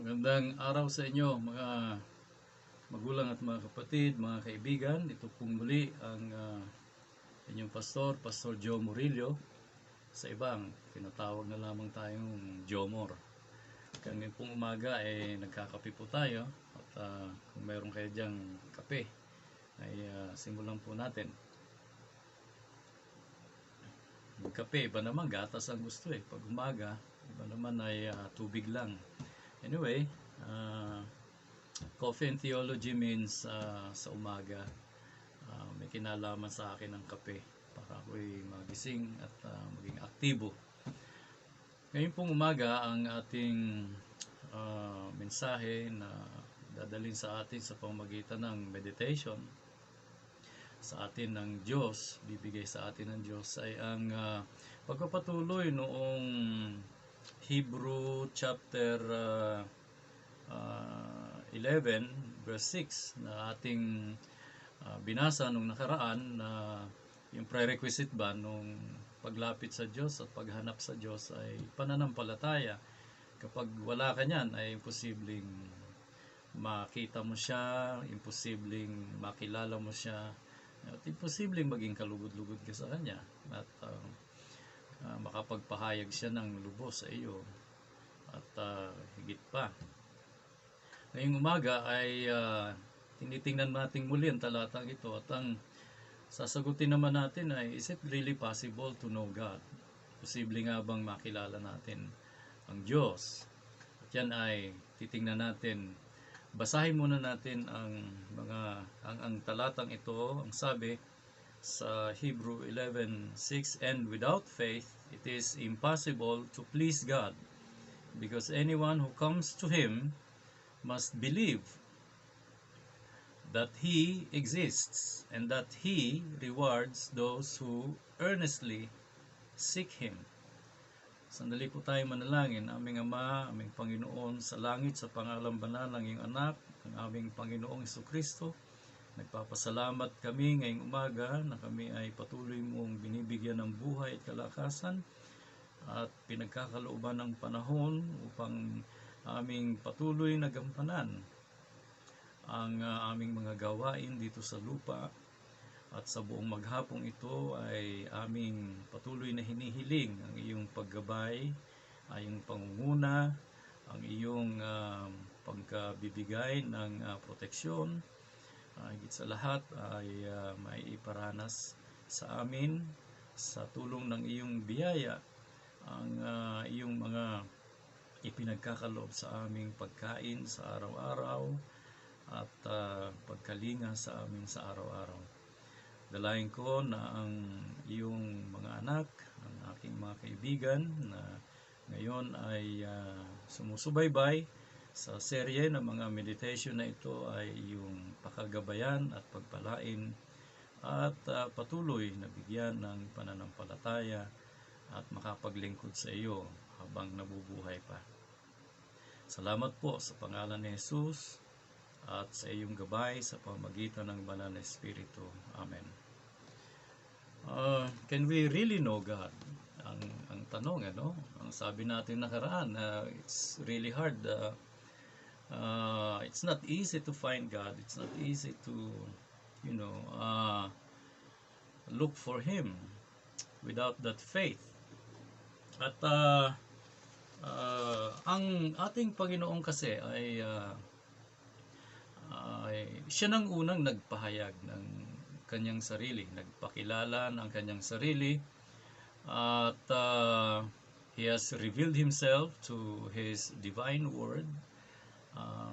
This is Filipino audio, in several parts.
Magandang araw sa inyo mga magulang at mga kapatid, mga kaibigan. Ito pong muli ang inyong Pastor Joe Murillo. Sa ibang, tinatawag na lamang tayong Jomor. Ngayon pong umaga nagkakape po tayo at kung mayroon kayo dyang kape ay simulan po natin. Magkape, iba naman gatas ang gusto pag umaga, iba naman ay tubig lang. Anyway, coffee and theology means sa umaga may kinalaman sa akin ng kape para ako'y magising at maging aktibo. Ngayon pong umaga ang ating mensahe na dadalhin sa atin sa pamamagitan ng meditation sa atin ng Diyos, bibigay sa atin ng Diyos ay ang pagpapatuloy noong Hebrew chapter 11 verse 6 na ating binasa nung nakaraan na yung prerequisite ba nung paglapit sa Diyos at paghanap sa Diyos ay pananampalataya. Kapag wala ka niyan ay imposibleng makita mo siya, imposibleng makilala mo siya, at imposibleng maging kalugod-lugod ka sa Kanya at makapagpahayag siya ng lubos sa iyo at higit pa. Ngayong umaga ay tinitingnan natin muli ang talatang ito at ang sasagutin naman natin ay, is it really possible to know God? Posible nga bang makilala natin ang Diyos? At yan ay titingnan natin. Basahin muna natin ang talatang ito. Ang sabi sa Hebrew 11:6, and without faith it is impossible to please God, because anyone who comes to Him must believe that He exists and that He rewards those who earnestly seek Him. Sandali po tayo manalangin. Aming Ama, aming Panginoon sa langit, sa pangalan banal ng iyong anak, ang aming Panginoong Jesucristo, nagpapasalamat kami ngayong umaga na kami ay patuloy mong binibigyan ng buhay at kalakasan at pinagkakalooban ng panahon upang aming patuloy na gampanan ang aming mga gawain dito sa lupa. At sa buong maghapong ito ay aming patuloy na hinihiling ang iyong paggabay, ang iyong pangunguna, ang iyong pagkabibigay ng proteksyon. Higit sa lahat ay may iparanas sa amin sa tulong ng iyong biyaya ang iyong mga ipinagkakaloob sa aming pagkain sa araw-araw at pagkalinga sa amin sa araw-araw. Dalayan ko na ang iyong mga anak, ang aking mga kaibigan na ngayon ay sumusubaybay sa serye ng mga meditation na ito ay iyong pakagabayan at pagpalain at patuloy na bigyan ng pananampalataya at makapaglingkod sa iyo habang nabubuhay pa. Salamat po sa pangalan ni Jesus at sa iyong gabay sa pamamagitan ng Banal na Espiritu. Amen. Can we really know God? Ang tanong, ang sabi natin nakaraan, it's really hard. It's not easy to find God. It's not easy to, look for Him without that faith. At ang ating Panginoon kasi ay siya nang unang nagpahayag ng kanyang sarili, nagpakilala ng kanyang sarili at He has revealed Himself to His divine word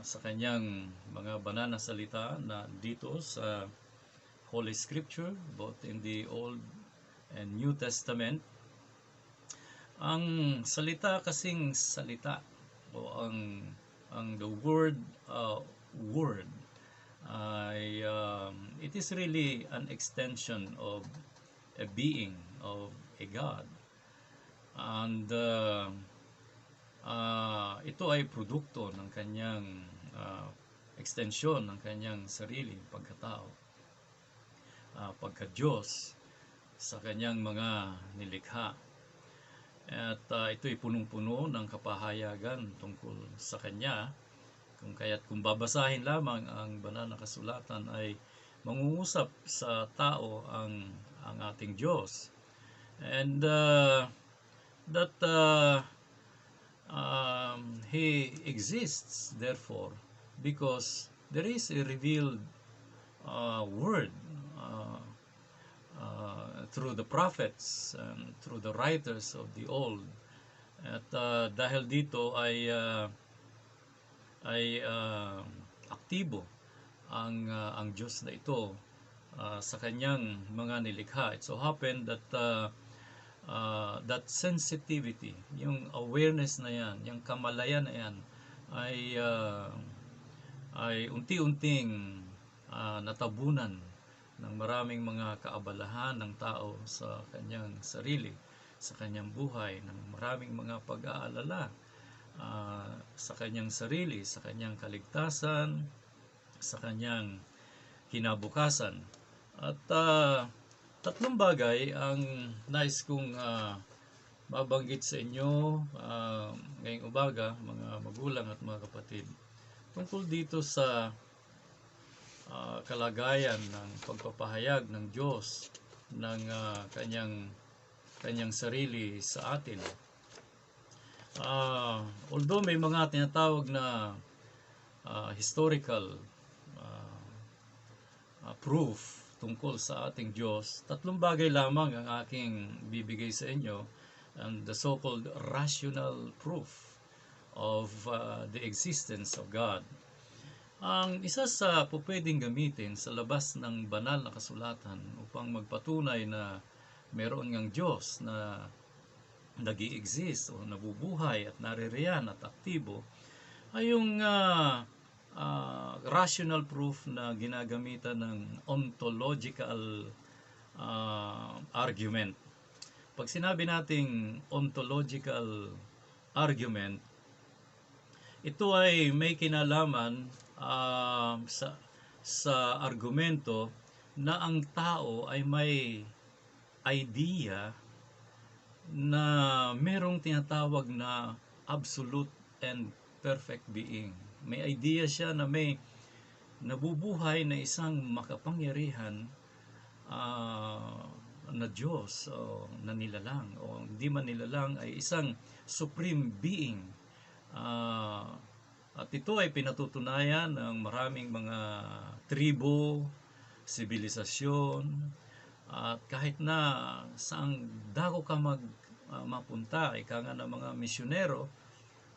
sa kanyang mga banal na salita na dito sa Holy Scripture, both in the Old and New Testament. Ang salita kasing salita o ang the word ay it is really an extension of a being, of a God. And ito ay produkto ng kanyang extension ng kanyang sarili, pagkatao, pagka-Diyos sa kanyang mga nilikha. At ito'y punong-puno ng kapahayagan tungkol sa Kanya. Kung babasahin lamang ang banal na kasulatan ay mangungusap sa tao ang ating Diyos. And that He exists, therefore, because there is a revealed word through the prophets and through the writers of the old. At dahil dito ay aktibo ang Diyos na ito sa kanyang mga nilikha. It so happened that that sensitivity, yung awareness na yan, yung kamalayan na yan ay unti-unting natabunan ng maraming mga kaabalahan ng tao sa kanyang sarili, sa kanyang buhay, ng maraming mga pag-aalala sa kanyang sarili, sa kanyang kaligtasan, sa kanyang kinabukasan. At tatlong bagay ang nais kong mabanggit sa inyo ngayong umaga, mga magulang at mga kapatid, tungkol dito sa kalagayan ng pagpapahayag ng Diyos ng kanyang sarili sa atin. Although may mga tinatawag na historical proof tungkol sa ating Diyos, tatlong bagay lamang ang aking bibigay sa inyo, and the so-called rational proof of the existence of God. Ang isa sa pupwedeng gamitin sa labas ng banal na kasulatan upang magpatunay na meron ngang Diyos na nag-i-exist o nabubuhay at naririyan at aktibo ay yung rational proof na ginagamitan ng ontological argument. Pag sinabi nating ontological argument, ito ay may kinalaman sa argumento na ang tao ay may idea na merong tinatawag na absolute and perfect being. May idea siya na may nabubuhay na isang makapangyarihan na Diyos o na nilalang o hindi man nilalang, ay isang supreme being. At ito ay pinatutunayan ng maraming mga tribo, sibilisasyon, at kahit na saang dako ka mapunta, ika nga ng mga misyonero,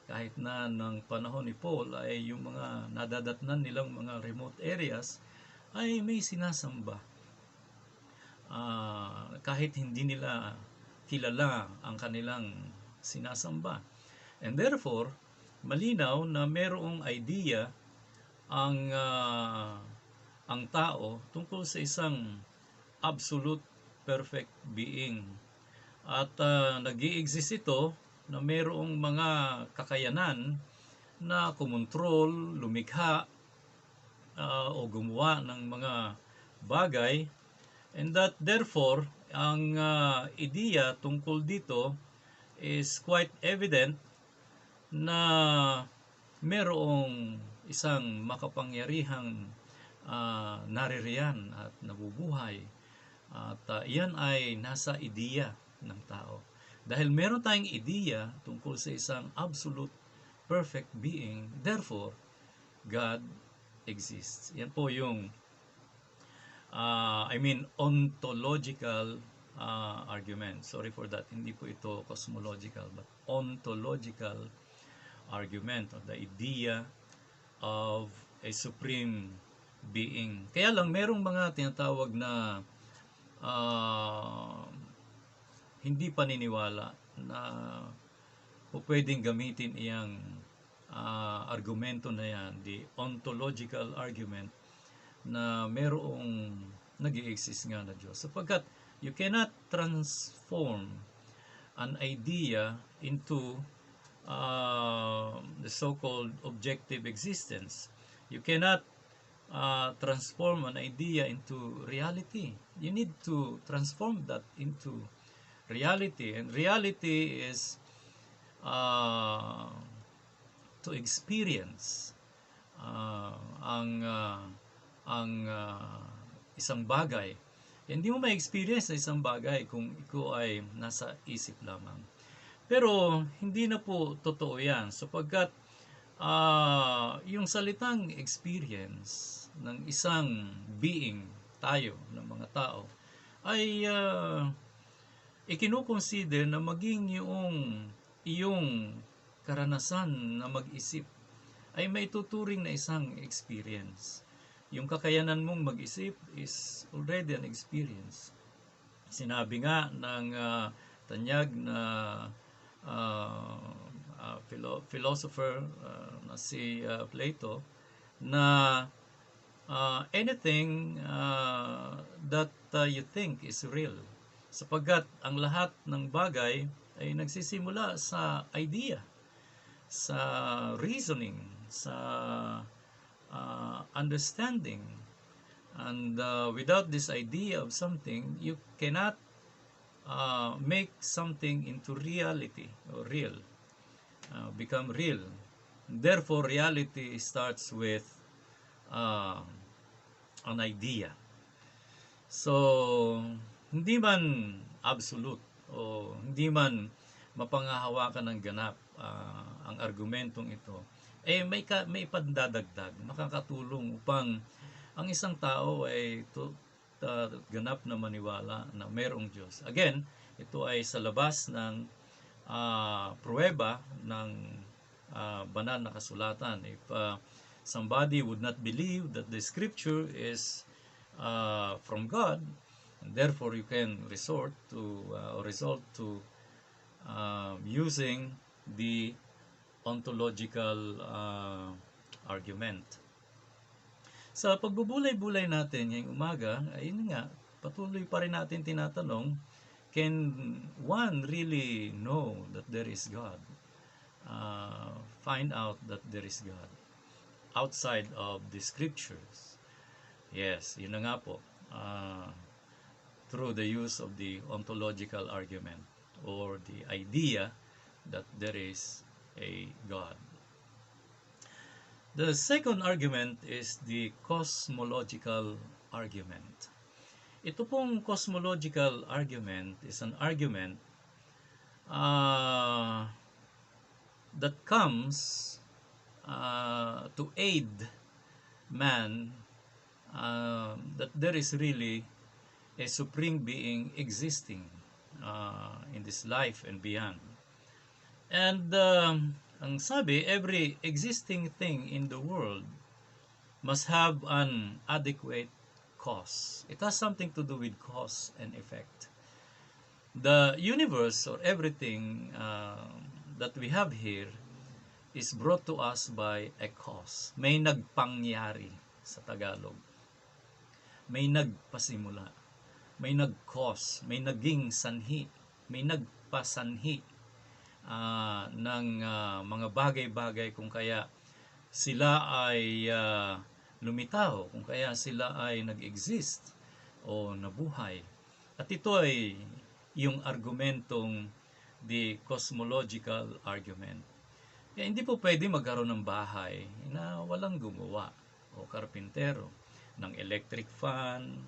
kahit na ng panahon ni Paul ay yung mga nadadatnan nilang mga remote areas ay may sinasamba. Kahit hindi nila kilala ang kanilang sinasamba. And therefore, malinaw na mayroong idea ang tao tungkol sa isang absolute perfect being. At nag-i-exist ito na mayroong mga kakayanan na kumontrol, lumikha, o gumawa ng mga bagay. And that therefore, ang ideya tungkol dito is quite evident na mayroong isang makapangyarihang naririyan at nabubuhay. At yan ay nasa ideya ng tao. Dahil meron tayong ideya tungkol sa isang absolute perfect being, therefore, God exists. Yan po yung ontological argument. Sorry for that. Hindi po ito cosmological, but ontological argument of the idea of a supreme being. Kaya lang merong mga tinatawag na hindi paniniwala na pwedeng gamitin iyang argumento na yan, the ontological argument, na merong nag-i-exist nga na Diyos. Sapagkat you cannot transform an idea into the so-called objective existence. You cannot transform an idea into reality. You need to transform that into reality. And reality is to experience ang isang bagay. Hindi mo ma-experience na isang bagay kung ikaw ay nasa isip lamang. Pero hindi na po totoo yan sapagkat yung salitang experience ng isang being, tayo, ng mga tao, ay ikinukonsider na maging iyong karanasan na mag-isip ay may tuturing na isang experience. Yung kakayanan mong mag-isip is already an experience. Sinabi nga ng tanyag na philosopher na si Plato na anything that you think is real. Sapagkat ang lahat ng bagay ay nagsisimula sa idea, sa reasoning, sa understanding. And without this idea of something, you cannot make something into reality or real, become real. Therefore, reality starts with an idea. So, hindi man absolute o hindi man mapanghahawakan ng ganap ang argumentong ito, may pandadagdag, makakatulong upang ang isang tao ay ganap na maniwala na mayroong Diyos. Again, ito ay sa labas ng pruweba ng banal na kasulatan. If somebody would not believe that the scripture is from God, and therefore you can resort to using the ontological argument. Sa pagbubulay-bulay natin ngayong umaga, ayun nga, patuloy pa rin natin tinatanong, can one really know that there is God? Find out that there is God outside of the scriptures. Yes, yun na nga po. Through the use of the ontological argument or the idea that there is a God. The second argument is the cosmological argument. Ito pong cosmological argument is an argument that comes to aid man that there is really a supreme being existing in this life and beyond. And ang sabi, every existing thing in the world must have an adequate cause. It has something to do with cause and effect. The universe or everything that we have here is brought to us by a cause. May nagpangyari sa Tagalog. May nagpasimula. May nag-cause, may naging sanhi, may nagpasanhi ng mga bagay-bagay kung kaya sila ay lumitaw, kung kaya sila ay nag-exist o nabuhay. At ito ay yung argumentong the cosmological argument. Kaya hindi po pwede magkaroon ng bahay na walang gumawa o karpintero, ng electric fan,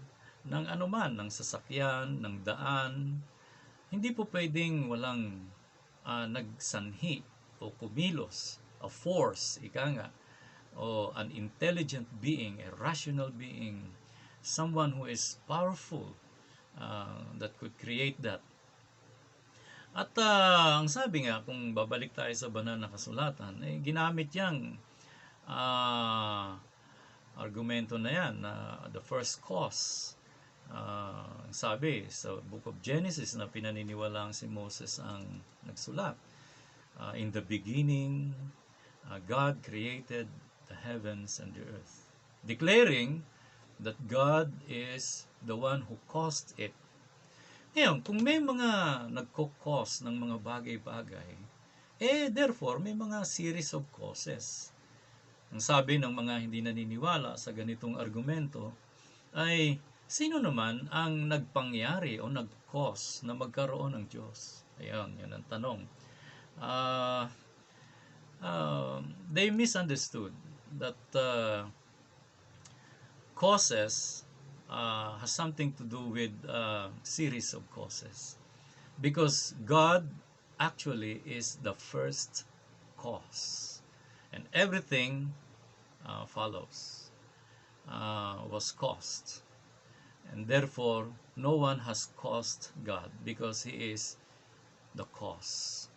ng anuman, ng sasakyan, ng daan. Hindi po pwedeng walang nagsanhi o kumilos, a force, ika nga, o an intelligent being, a rational being, someone who is powerful that could create that. At ang sabi nga, kung babalik tayo sa banal na kasulatan, ginamit yang argumento na yan, the first cause. Sabi sa Book of Genesis na pinaniniwalaan si Moses ang nagsulat. In the beginning, God created the heavens and the earth, declaring that God is the one who caused it. Ngayon, kung may mga nagko-cause ng mga bagay-bagay, therefore, may mga series of causes. Ang sabi ng mga hindi naniniwala sa ganitong argumento ay Sino naman ang nagpangyari o nag-cause na magkaroon ng Diyos? Ayan, yun ang tanong. Uh, they misunderstood that causes has something to do with series of causes. Because God actually is the first cause. And everything follows, was caused. And therefore, no one has caused God because He is the cause.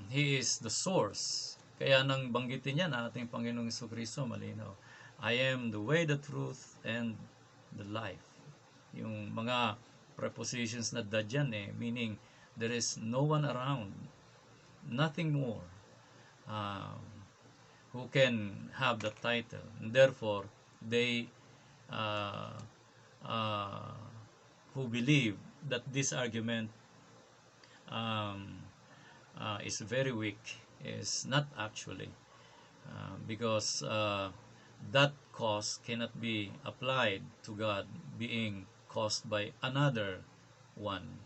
He is the source. Kaya nang banggitin niya na ating Panginoong Jesucristo, malinaw, I am the way, the truth, and the life. Yung mga prepositions na dadyan meaning there is no one around, nothing more, who can have the title. And therefore, they who believe that this argument is very weak is not actually, because that cause cannot be applied to God being caused by another one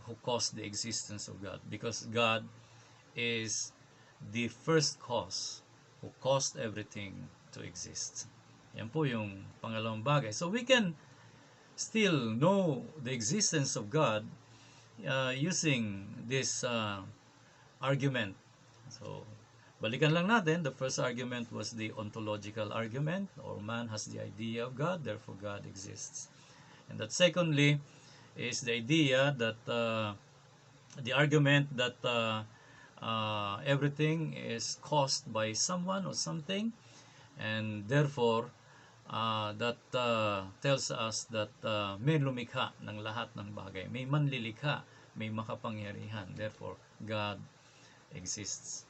who caused the existence of God, because God is the first cause who caused everything to exist. Yan po yung pangalawang bagay. So we can still know the existence of God using this argument. So balikan lang natin, the first argument was the ontological argument, or man has the idea of God, therefore God exists. And that secondly is the idea that the argument that everything is caused by someone or something, and therefore that tells us that may lumikha ng lahat ng bagay, may manlilikha, may makapangyarihan, therefore God exists.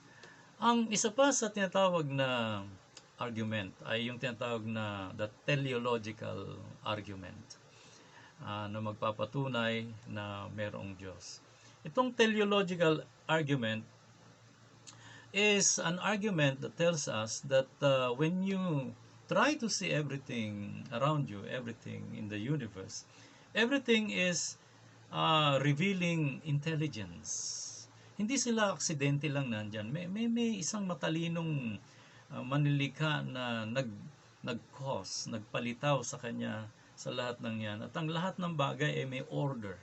Ang isa pa sa tinatawag na argument ay yung tinatawag na the teleological argument, na magpapatunay na mayroong Diyos. Itong teleological argument is an argument that tells us that when you try to see everything around you, everything in the universe, everything is revealing intelligence. Hindi sila aksidente lang nandyan. May isang matalinong manlilika na nag-cause, nagpalitaw sa kanya sa lahat ng yan. At ang lahat ng bagay ay may order.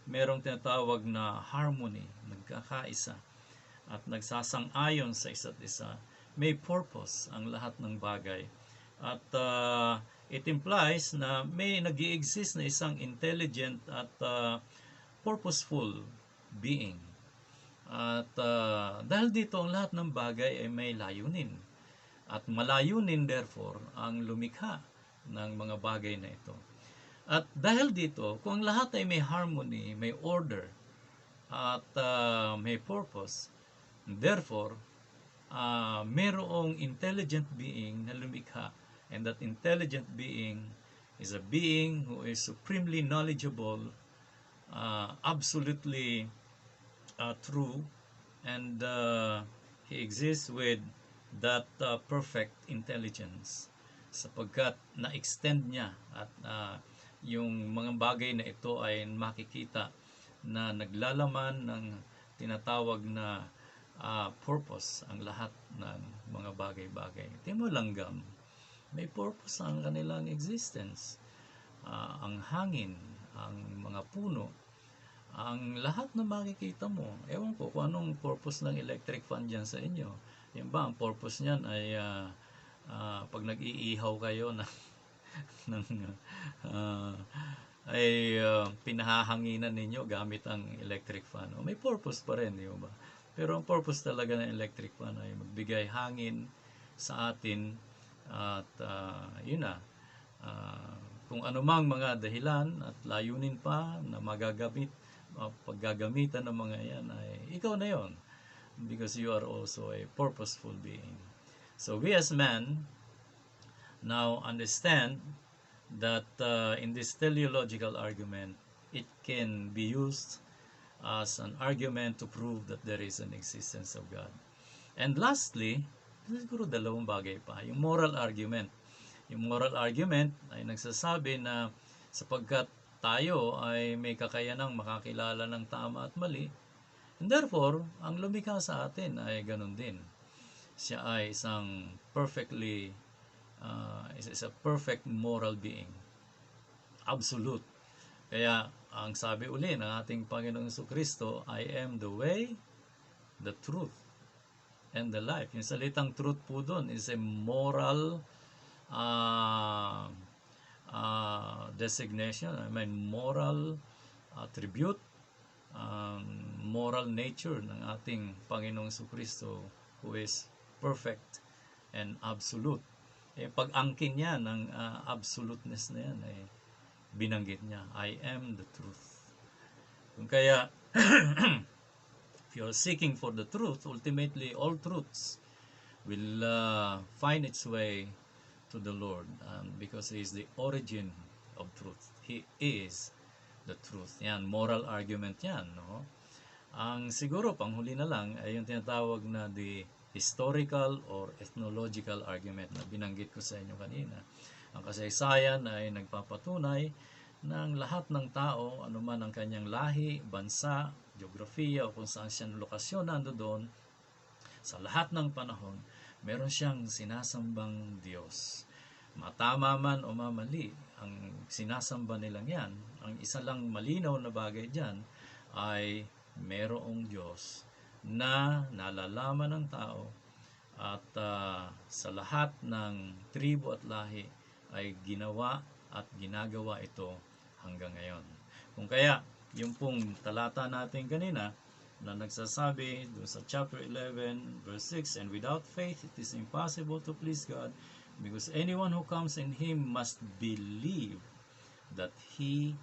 Merong tinatawag na harmony, nagkakaisa at nagsasang-ayon sa isa't isa. May purpose ang lahat ng bagay. At it implies na may nag-i-exist na isang intelligent at purposeful being. At dahil dito, ang lahat ng bagay ay may layunin. At malayunin, therefore, ang lumikha ng mga bagay na ito. At dahil dito, kung ang lahat ay may harmony, may order, at may purpose, therefore, mayroong intelligent being na lumikha. And that intelligent being is a being who is supremely knowledgeable, absolutely true, and he exists with that perfect intelligence, sapagkat na-extend niya at yung mga bagay na ito ay makikita na naglalaman ng tinatawag na purpose ang lahat ng mga bagay-bagay. Timo langgam, may purpose ang kanilang existence. Ang hangin, ang mga puno, ang lahat na makikita mo. Ewan ko kung anong purpose ng electric fan dyan sa inyo. Yan ba, ang purpose niyan ay pag nag-iihaw kayo pinahahanginan ninyo gamit ang electric fan. May purpose pa rin, di ba? Pero ang purpose talaga ng electric fan ay magbigay hangin sa atin at yun na. Kung anumang mga dahilan at layunin pa na paggagamitan ng mga yan ay ikaw na yon, because you are also a purposeful being. So we as men now understand that in this teleological argument, it can be used as an argument to prove that there is an existence of God. And lastly, siguro dalawang bagay pa, yung moral argument. Yung moral argument ay nagsasabi na sapagkat tayo ay may kakayanang makakilala ng tama at mali, and therefore, ang lumikha sa atin ay ganun din. Siya ay isang is a perfect moral being. Absolute. Kaya, ang sabi uli ng ating Panginoong Jesucristo, I am the way, the truth, and the life. Yung salitang truth po doon is a moral designation, moral attribute, moral nature ng ating Panginoong Jesucristo, who is perfect and absolute. Pag-angkin niya ng absoluteness na yan, binanggit niya, I am the truth. Kung kaya, if you're seeking for the truth, ultimately all truths will find its way to the Lord, because He is the origin of truth. He is the truth. Yan, moral argument yan. No? Ang siguro, panghuli na lang, ay yung tinatawag na the historical or ethnological argument na binanggit ko sa inyo kanina. Ang kasaysayan ay nagpapatunay ng lahat ng tao, anuman ang kanyang lahi, bansa, geografiya o kung saan siyang lokasyon nandoon, sa lahat ng panahon, meron siyang sinasambang Diyos. Matama man o mamali, ang sinasamba nilang yan, ang isa lang malinaw na bagay dyan ay merong Diyos na nalalaman ng tao at sa lahat ng tribo at lahi ay ginawa at ginagawa ito hanggang ngayon. Kung kaya, yung pong talata natin kanina na nagsasabi doon sa chapter 11 verse 6, and without faith it is impossible to please God, because anyone who comes in Him must believe that He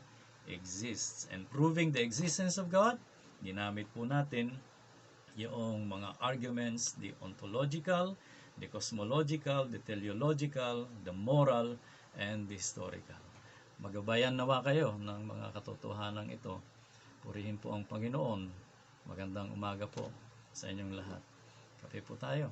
exists. And proving the existence of God, ginamit po natin yung mga arguments, the ontological, the cosmological, the teleological, the moral, and the historical. Magabayan nawa kayo ng mga katotohanan ito. Purihin po ang Panginoon. Magandang umaga po sa inyong lahat. Kape po tayo.